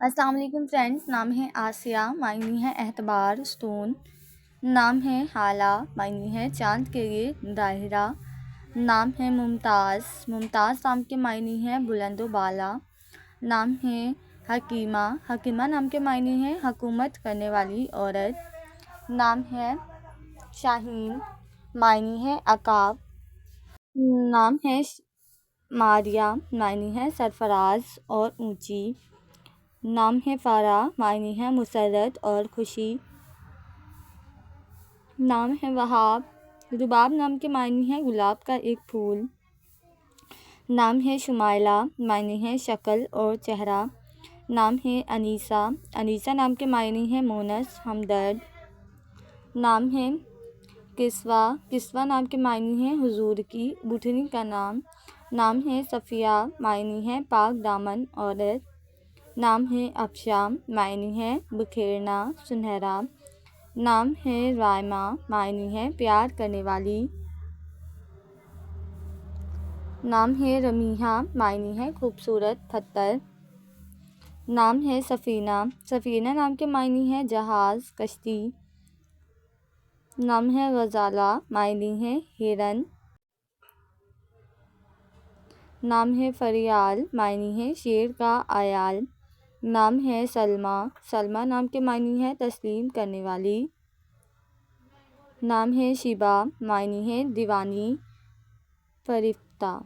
السلام علیکم فرینڈس، نام ہے آسیہ، معنی ہے اعتبار ستون. نام ہے حالہ، معنی ہے چاند کے لیے دائرہ. نام ہے ممتاز، ممتاز نام کے معنی ہے بلند و بالا. نام ہے حکیمہ، حکیمہ نام کے معنی ہے حکومت کرنے والی عورت. نام ہے شاہین، معنی ہے عقاب. نام ہے ماریہ، معنی ہے سرفراز اور اونچی. نام ہے فارح، معنی ہے مسرت اور خوشی. نام ہے وہاب، رباب نام کے معنی ہے گلاب کا ایک پھول. نام ہے شمائلہ، معنی ہے شکل اور چہرہ. نام ہے انیسہ، انیسہ نام کے معنی ہے مونس، ہمدرد. نام ہے کسوہ، کسوہ نام کے معنی ہے حضور کی بٹھنی کا نام. نام ہے صفیہ، معنی ہے پاک دامن عورت. نام ہے افشاں، معنی ہے بکھیرنا، سنہرا. نام ہے رائمہ، معنی ہے پیار کرنے والی. نام ہے رمیحہ، معنی ہے خوبصورت پتھر. نام ہے سفینہ، سفینہ نام کے معنی ہے جہاز، کشتی. نام ہے غزالہ، معنی ہے ہرن. نام ہے فریال، معنی ہے شیر کا عیال. نام ہے سلمیٰ، سلمیٰ نام کے معنی ہے تسلیم کرنے والی. نام ہے شیبہ، معنی ہے دیوانی، فریفتہ.